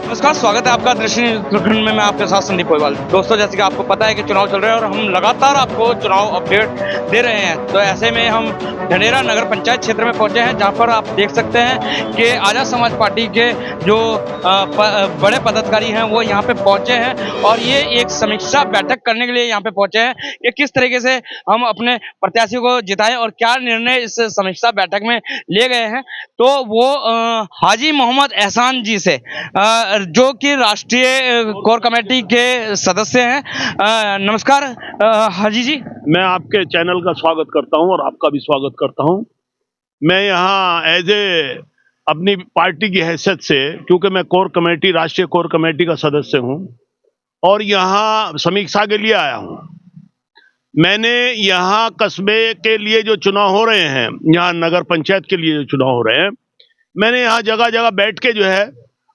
नमस्कार, स्वागत है आपका दृश्य उत्तराखंड में। मैं आपके साथ संदीप गोयल। दोस्तों, जैसे कि आपको पता है कि चुनाव चल रहे हैं और हम लगातार आपको चुनाव अपडेट दे रहे हैं। तो ऐसे में हम ढंढेरा नगर पंचायत क्षेत्र में पहुंचे हैं, जहां पर आप देख सकते हैं कि आजाद समाज पार्टी के जो बड़े पदाधिकारी हैं वो यहाँ पे पहुंचे हैं और ये एक समीक्षा बैठक करने के लिए यहाँ पे पहुंचे हैं कि किस तरीके से हम अपने प्रत्याशी को जिताएं और क्या निर्णय इस समीक्षा बैठक में लिए गए हैं। तो वो हाजी मोहम्मद एहसान जी से, जो कि राष्ट्रीय कोर कमेटी के सदस्य हैं। नमस्कार हाजी जी। मैं आपके चैनल का स्वागत करता हूं और आपका भी स्वागत करता हूं। मैं यहाँ एज ए अपनी पार्टी की हैसियत से, क्योंकि मैं कोर कमेटी, राष्ट्रीय कोर कमेटी का सदस्य हूं और यहाँ समीक्षा के लिए आया हूं। मैंने यहाँ कस्बे के लिए जो चुनाव हो रहे हैं, यहाँ नगर पंचायत के लिए जो चुनाव हो रहे हैं, मैंने यहाँ जगह जगह बैठ के जो है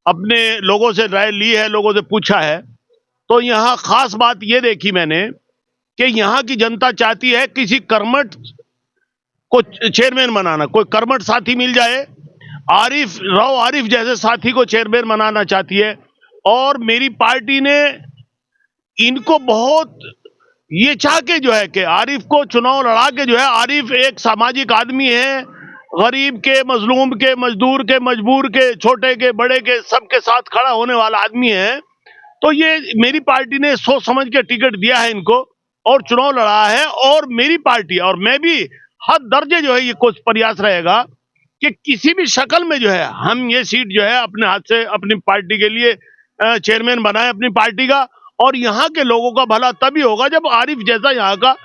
अपने लोगों से राय ली है, लोगों से पूछा है। तो यहाँ खास बात ये देखी मैंने कि यहाँ की जनता चाहती है किसी कर्मठ को चेयरमैन बनाना, कोई कर्मठ साथी मिल जाए। राव आरिफ जैसे साथी को चेयरमैन बनाना चाहती है और मेरी पार्टी ने इनको बहुत ये चाह के जो है कि आरिफ को चुनाव लड़ा के जो है, आरिफ एक सामाजिक आदमी है, गरीब के, मजलूम के, मजदूर के, मजबूर के, छोटे के, बड़े के, सबके साथ खड़ा होने वाला आदमी है। तो ये मेरी पार्टी ने सोच समझ के टिकट दिया है इनको और चुनाव लड़ा है। और मेरी पार्टी और मैं भी हद दर्जे जो है ये कुछ प्रयास रहेगा कि किसी भी शक्ल में जो है हम ये सीट जो है अपने हाथ से अपनी पार्टी के लिए चेयरमैन बनाए अपनी पार्टी का। और यहाँ के लोगों का भला तभी होगा जब आरिफ जैसा यहाँ का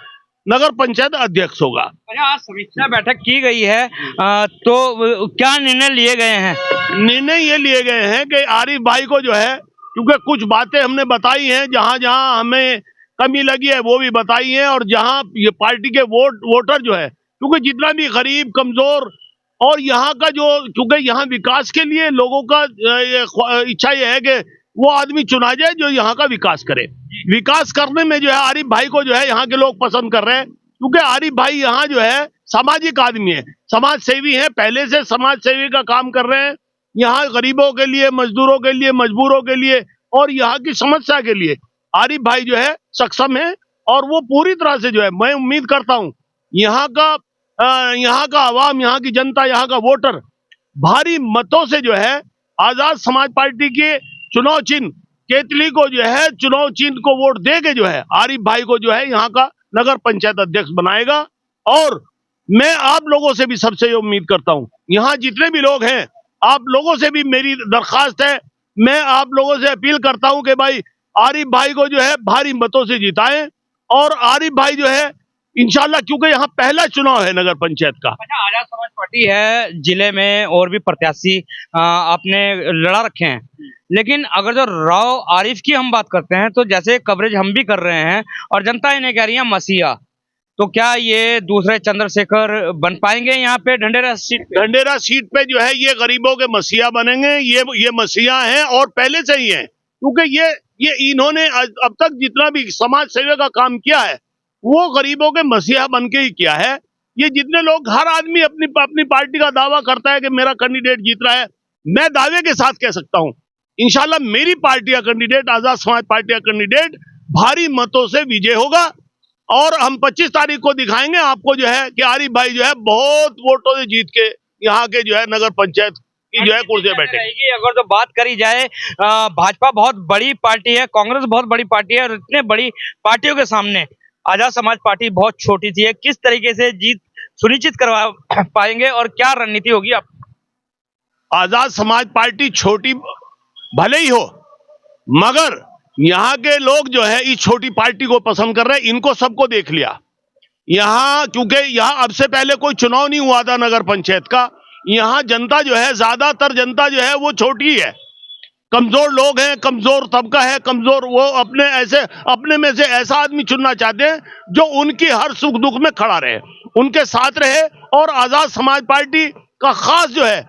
नगर पंचायत अध्यक्ष होगा। आज समीक्षा बैठक की गई है, तो क्या निर्णय लिए गए हैं? निर्णय ये लिए गए हैं कि आरिफ भाई को जो है, क्योंकि कुछ बातें हमने बताई हैं, जहां जहां हमें कमी लगी है वो भी बताई है। और जहां ये पार्टी के वोटर जो है, क्योंकि जितना भी गरीब, कमजोर और यहाँ का जो, क्योंकि यहाँ विकास के लिए लोगों का इच्छा ये है कि वो आदमी चुना जाए जो यहाँ का विकास करे। विकास करने में जो है आरिफ भाई को जो है यहाँ के लोग पसंद कर रहे हैं, क्योंकि आरिफ भाई यहाँ जो है सामाजिक आदमी है, समाज सेवी है, पहले से समाज सेवी का काम कर रहे हैं। यहाँ गरीबों के लिए, मजदूरों के लिए, मजबूरों के लिए और यहाँ की समस्या के लिए आरिफ भाई जो है सक्षम है। और वो पूरी तरह से जो है, मैं उम्मीद करता हूँ यहाँ का आवाम, यहाँ की जनता, यहाँ का वोटर भारी मतों से जो है आजाद समाज पार्टी के चुनाव चिन्ह केतली को जो है, चुनाव चिन्ह को वोट दे के जो है आरिफ भाई को जो है यहाँ का नगर पंचायत अध्यक्ष बनाएगा। और मैं आप लोगों से भी सबसे ये उम्मीद करता हूँ, यहाँ जितने भी लोग हैं, आप लोगों से भी मेरी दरखास्त है, मैं आप लोगों से अपील करता हूँ कि भाई आरिफ भाई को जो है भारी मतों से जिताएं। और आरिफ भाई जो है इंशाल्लाह, क्योंकि यहाँ पहला चुनाव है नगर पंचायत का। अच्छा, आजाद समाज पार्टी है, जिले में और भी प्रत्याशी आपने लड़ा रखे हैं, लेकिन अगर जो राव आरिफ की हम बात करते हैं तो जैसे कवरेज हम भी कर रहे हैं और जनता इन्हें कह रही है मसीहा, तो क्या ये दूसरे चंद्रशेखर बन पाएंगे यहाँ पे ढंढेरा सीट पे जो है ये गरीबों के मसीहा बनेंगे। ये मसीहा हैं और पहले से ही हैं, क्योंकि ये इन्होंने अब तक जितना भी समाज सेवा का काम किया है वो गरीबों के मसीहा बन के ही किया है। ये जितने लोग, हर आदमी अपनी पार्टी का दावा करता है कि मेरा कैंडिडेट जीत रहा है, मैं दावे के साथ कह सकता हूं इंशाल्लाह मेरी पार्टी का कैंडिडेट, आजाद समाज पार्टी का कैंडिडेट भारी मतों से विजय होगा। और हम 25 तारीख को दिखाएंगे आपको जो है कि आरिफ भाई जो है बहुत वोटों से जीत के यहाँ के जो है नगर पंचायत की जो है कुर्सियां बैठेगी। अगर तो बात करी जाए, भाजपा बहुत बड़ी पार्टी है, कांग्रेस बहुत बड़ी पार्टी है और इतने बड़ी पार्टियों के सामने आजाद समाज पार्टी बहुत छोटी सी है। किस तरीके से जीत सुनिश्चित करवा पाएंगे और क्या रणनीति होगी आप? आजाद समाज पार्टी छोटी भले ही हो, मगर यहाँ के लोग जो है इस छोटी पार्टी को पसंद कर रहे हैं। इनको सबको देख लिया यहाँ, क्योंकि यहाँ अब से पहले कोई चुनाव नहीं हुआ था नगर पंचायत का। यहाँ जनता जो है, ज्यादातर जनता जो है वो छोटी है, कमजोर लोग हैं, कमजोर तबका है, कमजोर, वो अपने में से ऐसा आदमी चुनना चाहते हैं जो उनकी हर सुख दुख में खड़ा रहे, उनके साथ रहे। और आजाद समाज पार्टी का खास जो है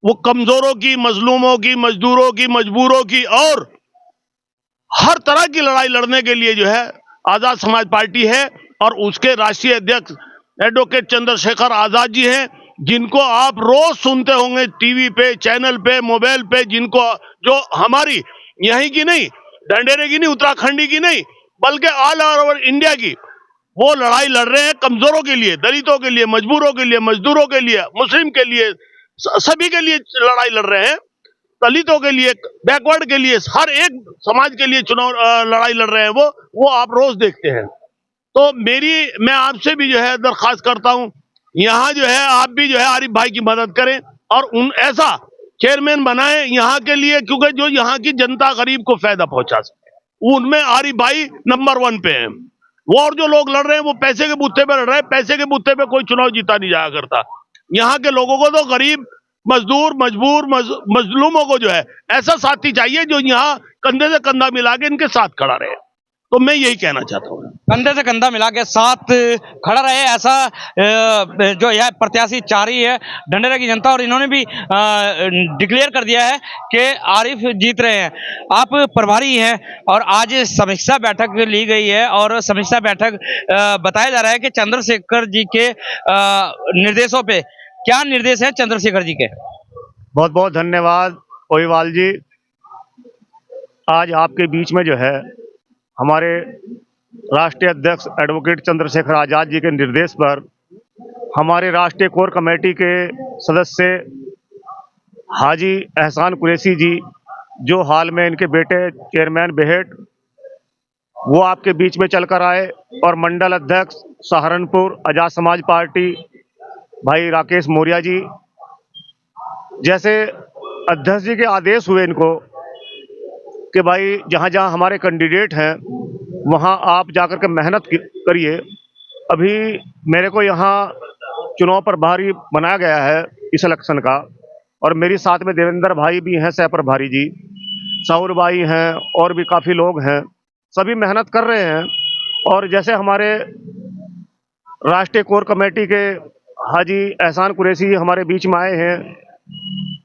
वो कमजोरों की, मजलूमों की, मजदूरों की, मजबूरों की और हर तरह की लड़ाई लड़ने के लिए जो है आजाद समाज पार्टी है, और उसके राष्ट्रीय अध्यक्ष एडवोकेट चंद्रशेखर आजाद जी हैं, जिनको आप रोज सुनते होंगे टीवी पे, चैनल पे, मोबाइल पे, जिनको जो हमारी यहीं की नहीं, ढंढेरे की नहीं, उत्तराखंडी की नहीं, बल्कि ऑल ओवर इंडिया की वो लड़ाई लड़ रहे हैं कमजोरों के लिए, दलितों के लिए, मजबूरों के लिए, मजदूरों के लिए, मुस्लिम के लिए, सभी के लिए लड़ाई लड़ रहे हैं। दलितों के लिए, बैकवर्ड के लिए, हर एक समाज के लिए चुनाव लड़ाई लड़ रहे हैं वो आप रोज देखते हैं। तो मैं आपसे भी जो है दरखास्त करता हूं, यहाँ जो है आप भी जो है आरिफ भाई की मदद करें और उन ऐसा चेयरमैन बनाएं यहाँ के लिए, क्योंकि जो यहाँ की जनता गरीब को फायदा पहुंचा सके, उनमें आरिफ भाई नंबर 1 पे हैं। वो और जो लोग लड़ रहे हैं वो पैसे के बूथे पे लड़ रहे हैं, पैसे के बूथे पे कोई चुनाव जीता नहीं जाया करता। यहाँ के लोगों को तो गरीब, मजदूर, मजबूर, मजलूमों को जो है ऐसा साथी चाहिए जो यहाँ कंधे से कंधा मिला के इनके साथ खड़ा रहे। तो मैं यही कहना चाहता हूँ, कंधे से कंधा मिला के साथ खड़ा रहे, ऐसा जो यह प्रत्याशी चाह रही है ढंढेरा की जनता। और इन्होंने भी डिक्लेयर कर दिया है कि आरिफ जीत रहे हैं। आप प्रभारी हैं और आज समीक्षा बैठक ली गई है, और समीक्षा बैठक बताया जा रहा है कि चंद्रशेखर जी के निर्देशों पे, क्या निर्देश है चंद्रशेखर जी के? बहुत बहुत धन्यवाद ओहिवाल जी। आज आपके बीच में जो है हमारे राष्ट्रीय अध्यक्ष एडवोकेट चंद्रशेखर आजाद जी के निर्देश पर हमारे राष्ट्रीय कोर कमेटी के सदस्य हाजी एहसान कुरैशी जी, जो हाल में इनके बेटे चेयरमैन बेहेट, वो आपके बीच में चलकर आए, और मंडल अध्यक्ष सहारनपुर आजाद समाज पार्टी भाई राकेश मौर्य जी, जैसे अध्यक्ष जी के आदेश हुए इनको कि भाई जहाँ जहाँ हमारे कैंडिडेट हैं वहाँ आप जाकर के मेहनत करिए। अभी मेरे को यहाँ चुनाव प्रभारी बनाया गया है इस इलेक्शन का, और मेरे साथ में देवेंद्र भाई भी हैं, सह प्रभारी जी, साउर भाई हैं, और भी काफ़ी लोग हैं, सभी मेहनत कर रहे हैं। और जैसे हमारे राष्ट्रीय कोर कमेटी के हाजी एहसान कुरैशी हमारे बीच में आए हैं,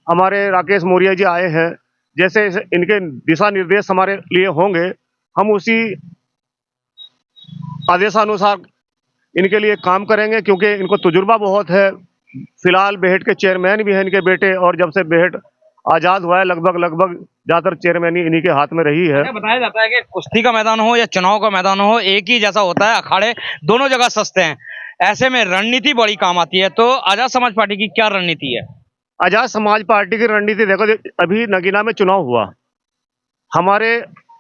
हमारे राकेश मौर्य जी आए हैं, जैसे इनके दिशा निर्देश हमारे लिए होंगे, हम उसी आदेशानुसार इनके लिए काम करेंगे, क्योंकि इनको तजुर्बा बहुत है। फिलहाल बेहेट के चेयरमैन भी हैं इनके बेटे, और जब से बेहेट आज़ाद हुआ है लगभग ज़्यादातर चेयरमैनी इन्हीं के हाथ में रही है। बताया जाता है कि कुश्ती का मैदान हो या चुनाव का मैदान हो, एक ही जैसा होता है, अखाड़े दोनों जगह सस्ते हैं। ऐसे में रणनीति बड़ी काम आती है। तो आजाद समाज पार्टी की क्या रणनीति है? आजाद समाज पार्टी की रणनीति देखो, अभी नगीना में चुनाव हुआ, हमारे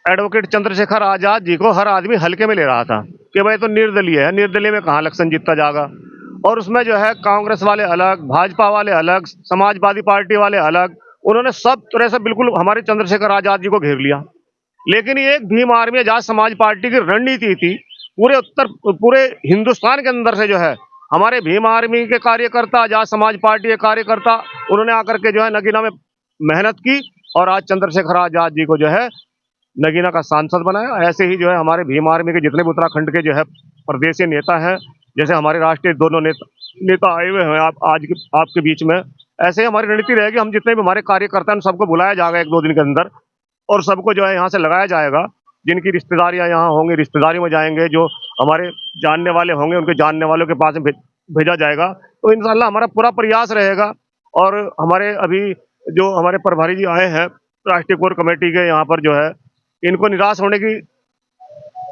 एडवोकेट चंद्रशेखर आजाद जी को हर आदमी हल्के में ले रहा था कि भाई तो निर्दलीय है, निर्दलीय में कहाँ इलेक्शन जीतता जाएगा। और उसमें जो है कांग्रेस वाले अलग, भाजपा वाले अलग, समाजवादी पार्टी वाले अलग, उन्होंने सब तरह से बिल्कुल हमारे चंद्रशेखर आजाद जी को घेर लिया। लेकिन ये एक भीम आर्मी आजाद समाज पार्टी की रणनीति थी, पूरे हिंदुस्तान के अंदर से जो है हमारे भीम आर्मी के कार्यकर्ता, आजाद समाज पार्टी के कार्यकर्ता, उन्होंने आकर के जो है नगीना में मेहनत की, और आज चंद्रशेखर आजाद जी को जो है नगीना का सांसद बनाया। ऐसे ही जो है हमारे भीम आर्मी के जितने भी उत्तराखंड के जो है प्रदेशीय नेता हैं, जैसे हमारे राष्ट्रीय दोनों नेता आए हुए हैं आज आपके बीच में, ऐसे ही हमारी रणनीति रहेगी। हम जितने भी हमारे कार्यकर्ता हैं सबको बुलाया जाएगा 1-2 दिन के अंदर, और सबको जो है यहाँ से लगाया जाएगा। जिनकी रिश्तेदारियाँ यहाँ होंगी रिश्तेदारी में जाएंगे, जो हमारे जानने वाले होंगे उनके जानने वालों के पास भेजा जाएगा। तो इंशाल्लाह हमारा पूरा प्रयास रहेगा। और हमारे अभी जो हमारे प्रभारी जी आए हैं राष्ट्रीय कोर कमेटी के, यहाँ पर जो है इनको निराश होने की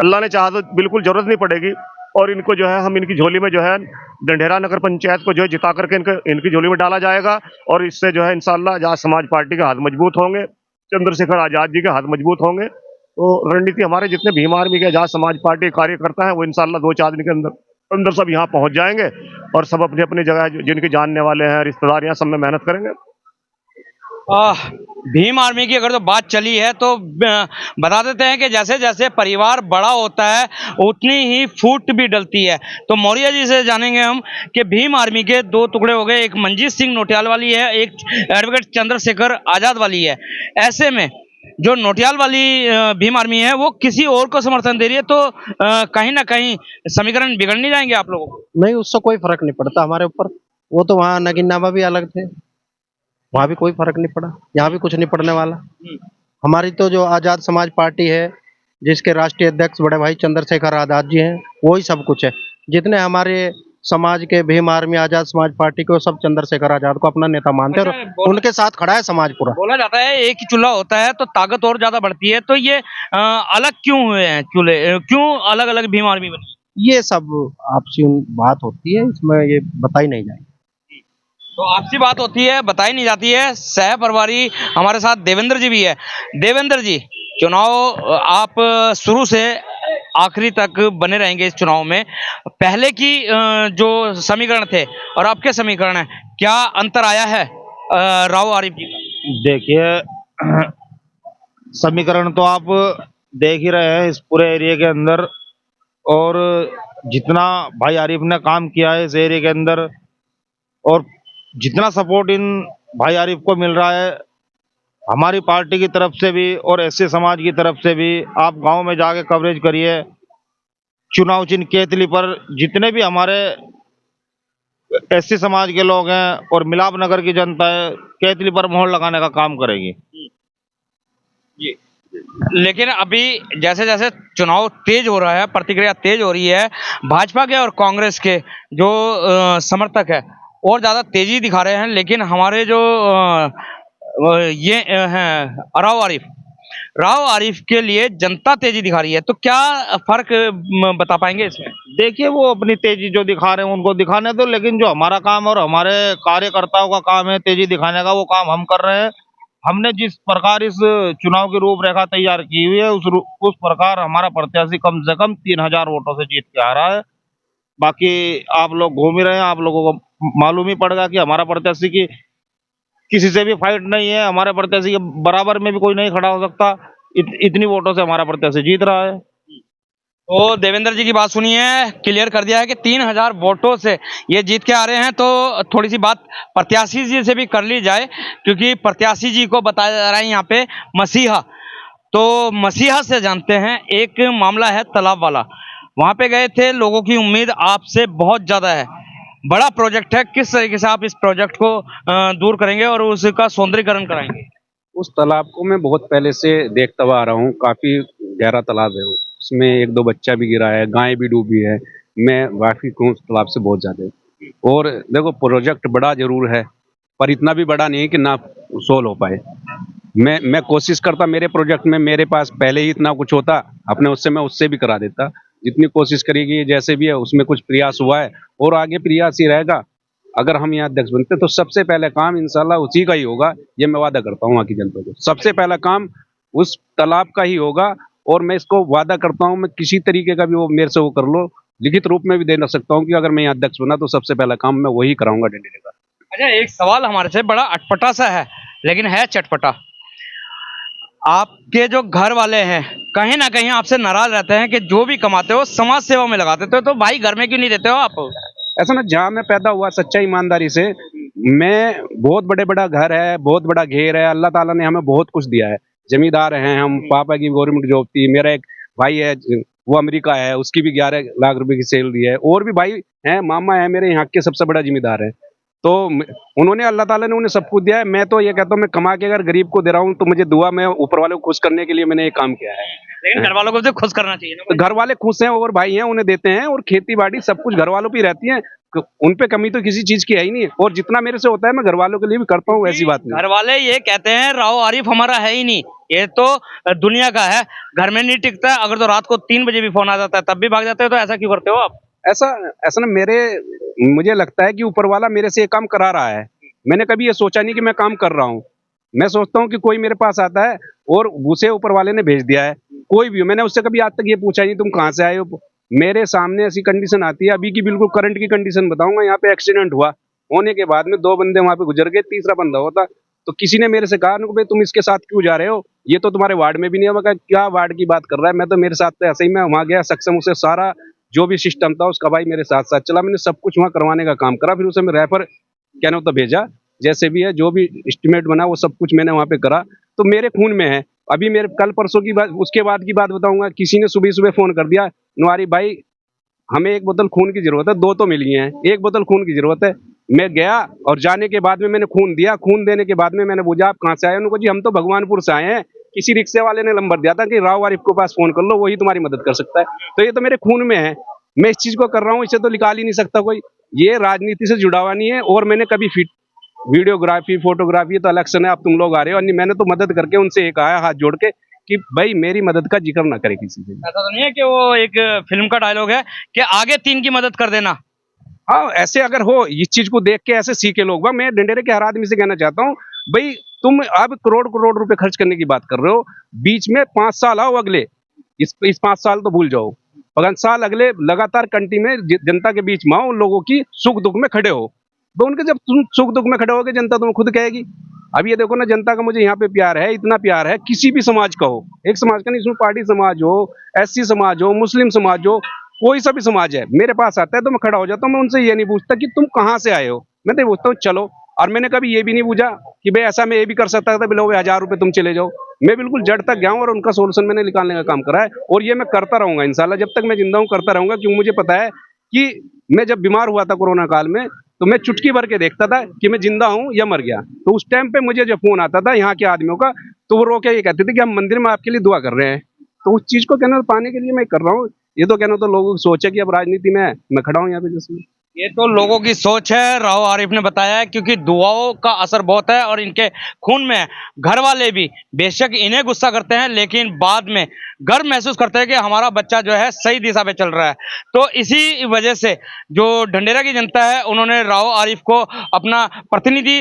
अल्लाह ने चाहा तो बिल्कुल जरूरत नहीं पड़ेगी। और इनको जो है हम इनकी झोली में जो है ढंढेरा नगर पंचायत को जो है जिता करके इनकी झोली में डाला जाएगा, और इससे जो है इंशाल्लाह आजाद समाज पार्टी के हाथ मजबूत होंगे, चंद्रशेखर आजाद जी के हाथ मजबूत होंगे। तो रणनीति हमारे जितने भीम आर्मी के आजाद समाज पार्टी के कार्यकर्ता हैं वो इंशाल्लाह 2-4 दिन के अंदर सब यहाँ पहुँच जाएंगे, और सब अपनी अपनी जगह जिनके जानने वाले हैं रिश्तेदारियाँ सब में मेहनत करेंगे। भीम आर्मी की अगर तो बात चली है तो बता देते हैं कि जैसे जैसे परिवार बड़ा होता है उतनी ही फूट भी डलती है। तो मौर्य जी से जानेंगे हम कि भीम आर्मी के 2 टुकड़े हो गए, एक मंजीत सिंह नोटियाल वाली है, एक एडवोकेट चंद्रशेखर आजाद वाली है। ऐसे में जो नोटियाल वाली भीम आर्मी है वो किसी और को समर्थन दे रही है, तो कहीं ना कहीं समीकरण बिगड़ नहीं जाएंगे आप लोगों को? नहीं, उससे कोई फर्क नहीं पड़ता हमारे ऊपर। वो तो वहाँ नगीना में भी अलग थे, वहाँ भी कोई फर्क नहीं पड़ा, यहाँ भी कुछ नहीं पड़ने वाला। हमारी तो जो आजाद समाज पार्टी है जिसके राष्ट्रीय अध्यक्ष बड़े भाई चंद्रशेखर आजाद जी हैं, वही सब कुछ है। जितने हमारे समाज के भीम आर्मी आजाद समाज पार्टी को सब चंद्रशेखर आजाद को अपना नेता मानते हैं और उनके साथ खड़ा है समाज पूरा। बोला जाता है एक ही चूल्हा होता है तो ताकत और ज्यादा बढ़ती है, तो ये अलग क्यों हुए हैं चूल्हे, क्यों अलग अलग भीम आर्मी बनी? ये सब आपसी बात होती है, इसमें ये बताई नहीं जाएगी। तो आपसी बात होती है, बताई नहीं जाती है। सह प्रभारी हमारे साथ देवेंद्र जी भी है। देवेंद्र जी, चुनाव आप शुरू से आखिरी तक बने रहेंगे इस चुनाव में। पहले की जो समीकरण थे और अब के समीकरण है, क्या अंतर आया है राव आरिफ जी का? देखिए, समीकरण तो आप देख ही रहे हैं इस पूरे एरिया के अंदर, और जितना भाई आरिफ ने काम किया है इस एरिया के अंदर और जितना सपोर्ट इन भाई आरिफ को मिल रहा है हमारी पार्टी की तरफ से भी और एससी समाज की तरफ से भी, आप गांव में जाके कवरेज करिए। चुनाव चिन्ह केतली पर जितने भी हमारे एससी समाज के लोग हैं और मिलाप नगर की जनता है, केतली पर मोहर लगाने का काम करेगी। लेकिन अभी जैसे जैसे चुनाव तेज हो रहा है, प्रतिक्रिया तेज हो रही है, भाजपा के और कांग्रेस के जो समर्थक है और ज्यादा तेजी दिखा रहे हैं, लेकिन हमारे जो ये हैं राव आरिफ के लिए जनता तेजी दिखा रही है। तो क्या फर्क बता पाएंगे इसमें? देखिए, वो अपनी तेजी जो दिखा रहे हैं उनको दिखाने दो, लेकिन जो हमारा काम और हमारे कार्यकर्ताओं का काम है तेजी दिखाने का, वो काम हम कर रहे हैं। हमने जिस प्रकार इस चुनाव की रूपरेखा तैयार की हुई है उस प्रकार हमारा प्रत्याशी कम से कम 3000 वोटों से जीत के आ रहा है। बाकी आप लोग घूम ही रहे हैं, आप लोगों को मालूम ही पड़ेगा कि हमारा प्रत्याशी की किसी से भी फाइट नहीं है, हमारे प्रत्याशी के बराबर में भी कोई नहीं खड़ा हो सकता। इतनी वोटों से हमारा प्रत्याशी जीत रहा है। तो देवेंद्र जी की बात सुनिए, क्लियर कर दिया है कि 3000 वोटों से ये जीत के आ रहे हैं। तो थोड़ी सी बात प्रत्याशी जी से भी कर ली जाए, क्योंकि प्रत्याशी जी को बताया जा रहा है यहाँ पे मसीहा। तो मसीहा से जानते हैं, एक मामला है तालाब वाला, वहां पे गए थे, लोगों की उम्मीद आपसे बहुत ज्यादा है, बड़ा प्रोजेक्ट है, किस तरीके से आप इस प्रोजेक्ट को दूर करेंगे और उसका सौंदर्यीकरण कराएंगे? उस तालाब को मैं बहुत पहले से देखता हुआ आ रहा हूँ, काफी गहरा तालाब है वो, उसमें 1-2 बच्चा भी गिरा है, गाय भी डूबी है। मैं वाकिफ हूँ उस तालाब से बहुत ज्यादा। और देखो, प्रोजेक्ट बड़ा जरूर है पर इतना भी बड़ा नहीं है कि ना सोल्व हो पाए। मैं कोशिश करता, मेरे प्रोजेक्ट में मेरे पास पहले ही इतना कुछ होता अपने, उससे मैं उससे भी करा देता। जितनी कोशिश करेगी जैसे भी है, उसमें कुछ प्रयास हुआ है और आगे प्रयास ही रहेगा। अगर हम यहाँ अध्यक्ष बनते तो सबसे पहले काम इंशाल्लाह उसी का ही होगा, ये मैं वादा करता हूँ वहाँ की जनता को। सबसे पहला काम उस तालाब का ही होगा और मैं इसको वादा करता हूँ, मैं किसी तरीके का भी वो मेरे से वो कर लो, लिखित रूप में भी दे सकता हूँ कि अगर मैं यहाँ अध्यक्ष बना तो सबसे पहला काम मैं वही कराऊंगा डंडे का। अच्छा, एक सवाल हमारे से बड़ा अटपटा सा है, लेकिन है चटपटा। आपके जो घर वाले हैं कहीं ना कहीं आपसे नाराज रहते हैं कि जो भी कमाते हो समाज सेवा में लगा देते हो, तो भाई घर में क्यों नहीं देते हो आप? ऐसा ना, जहाँ मैं पैदा हुआ सच्चा ईमानदारी से, मैं बहुत बड़ा घर है, बहुत बड़ा घेर है, अल्लाह ताला ने हमें बहुत कुछ दिया है। जमींदार हैं हम, पापा की गवर्नमेंट जॉब थी, मेरा एक भाई है वो अमेरिका है, उसकी भी 11 लाख रुपए की सैलरी है, और भी भाई हैं, मामा है मेरे यहाँ के सबसे बड़ा जिम्मेदार है। तो उन्होंने, अल्लाह ताला ने उन्हें सब कुछ दिया है। मैं तो ये कहता हूँ, मैं कमा के अगर गरीब को दे रहा हूँ तो मुझे दुआ, मैं ऊपर वाले को खुश करने के लिए मैंने ये काम किया है। लेकिन घर वालों को तो खुश करना चाहिए ना। घर वाले खुश हैं और भाई हैं, उन्हें देते हैं, और खेती बाड़ी सब कुछ घर वालों पे रहती है, उन पे कमी तो किसी चीज की है ही नहीं। और जितना मेरे से होता है मैं घर वालों के लिए भी करता हूँ, ऐसी बात नहीं। घर वाले ये कहते हैं राव आरिफ हमारा है ही नहीं, ये तो दुनिया का है, घर में नहीं टिकता। अगर तो रात को 3 बजे भी फोन आ जाता है तब भी भाग जाते हो, तो ऐसा क्यों करते हो आप? ऐसा ना, मुझे लगता है कि ऊपर वाला मेरे से ये काम करा रहा है। मैंने कभी ये सोचा नहीं कि मैं काम कर रहा हूँ। मैं सोचता हूँ कि कोई मेरे पास आता है और उसे ऊपर वाले ने भेज दिया है, कोई भी, मैंने उससे कभी आज तक ये पूछा नहीं तुम कहाँ से आए हो। मेरे सामने ऐसी कंडीशन आती है, अभी की बिल्कुल करंट की कंडीशन बताऊंगा। यहाँ पे एक्सीडेंट हुआ, होने के बाद में 2 बंदे वहां पे गुजर गए, तीसरा बंदा होता तो किसी ने मेरे से कहा भाई तुम इसके साथ क्यों जा रहे हो, ये तो तुम्हारे वार्ड में भी नहीं है। मैं कहा क्या वार्ड की बात कर रहा है, मैं तो मेरे साथ तो ऐसे ही, मैं वहां गया सक्षम, उसे सारा जो भी सिस्टम था उसका भाई मेरे साथ साथ चला, मैंने सब कुछ वहां करवाने का काम करा। फिर उसे मैं रेफर कहना तो भेजा, जैसे भी है जो भी एस्टिमेट बना वो सब कुछ मैंने वहां पे करा। तो मेरे खून में है। अभी मेरे कल परसों की बात, उसके बाद की बात बताऊंगा, किसी ने सुबह सुबह फोन कर दिया, नवारी भाई हमें 1 बोतल खून की जरूरत है, 2 तो मिल गई हैं, 1 बोतल खून की जरूरत है। मैं गया और जाने के बाद में मैंने खून दिया। खून देने के बाद में मैंने पूछा आप कहाँ से आए, उन्होंने कहा जी हम तो भगवानपुर से आए हैं, किसी रिक्शे वाले ने नंबर दिया था कि राव आरिफ के पास फोन कर लो, वही तुम्हारी मदद कर सकता है। तो ये तो मेरे खून में है, मैं इस चीज को कर रहा हूँ, इसे तो निकाल ही नहीं सकता कोई। ये राजनीति से जुड़ा हुआ नहीं है। और मैंने कभी वीडियोग्राफी फोटोग्राफी तो इलेक्शन है, अब तुम लोग आ रहे हो, और मैंने तो मदद करके उनसे एक आया हाथ जोड़ के कि भाई मेरी मदद का जिक्र ना करे किसी से। ऐसा तो नहीं है कि वो एक फिल्म का डायलॉग है कि आगे 3 की मदद कर देना? हाँ, ऐसे अगर हो, इस चीज को देख के ऐसे सीखे लोग। मैं ढंढेरे के हर आदमी से कहना चाहता हूँ, भाई तुम अब करोड़ करोड़ रुपए खर्च करने की बात कर रहे हो, बीच में 5 साल आओ अगले, इस 5 साल तो भूल जाओ, 5 साल अगले लगातार कंटी में जनता के बीच में आओ, उन लोगों की सुख दुख में खड़े हो। तो उनके जब तुम सुख दुख में खड़े होगे, जनता तुम्हें खुद कहेगी। अब ये देखो ना, जनता का मुझे यहाँ पे प्यार है, इतना प्यार है, किसी भी समाज का हो, एक समाज का नहीं, इसमें पार्टी समाज हो, SC समाज हो, मुस्लिम समाज हो, कोई सा भी समाज है, मेरे पास आता है तो मैं खड़ा हो जाता हूँ। मैं उनसे ये नहीं पूछता कि तुम कहाँ से आए हो, मैं तो पूछता हूँ चलो। और मैंने कभी ये भी नहीं पूछा कि भाई ऐसा मैं ये भी कर सकता था, बिलो 1000 रुपए तुम चले जाओ। मैं बिल्कुल जड़ तक गया हूँ और उनका सोल्यूशन मैंने निकालने का काम करा है, और ये मैं करता रहूंगा इंशाल्लाह, जब तक मैं जिंदा हूँ करता रहूंगा। क्योंकि मुझे पता है कि मैं जब बीमार हुआ था कोरोना काल में, तो मैं चुटकी भर के देखता था कि मैं जिंदा हूँ या मर गया। तो उस टाइम पे मुझे जब फोन आता था यहाँ के आदमियों का, तो वो रो के ये कहते थे कि हम मंदिर में आपके लिए दुआ कर रहे हैं। तो उस चीज को कहना पाने के लिए मैं कर रहा हूँ। ये तो कहना तो लोगों की सोच है कि अब राजनीति में मैं खड़ा हूँ यहाँ पे जिसमें। ये तो लोगों की सोच है, राव आरिफ ने बताया है, क्योंकि दुआओं का असर बहुत है और इनके खून में है। घर वाले भी बेशक इन्हें गुस्सा करते हैं, लेकिन बाद में गर्व महसूस करते हैं कि हमारा बच्चा जो है सही दिशा पे चल रहा है। तो इसी वजह से जो ढंढेरा की जनता है, उन्होंने राव आरिफ को अपना प्रतिनिधि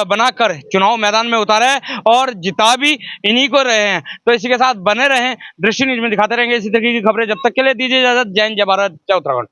बनाकर चुनाव मैदान में उतारा है और जिता भी इन्हीं को रहे हैं। तो इसी के साथ बने रहें, दृष्टि न्यूज में दिखाते रहेंगे इसी तरीके की खबरें। जब तक के लिए दीजिए इजाजत। जय हिंद, जय भारत, जय उत्तराखंड।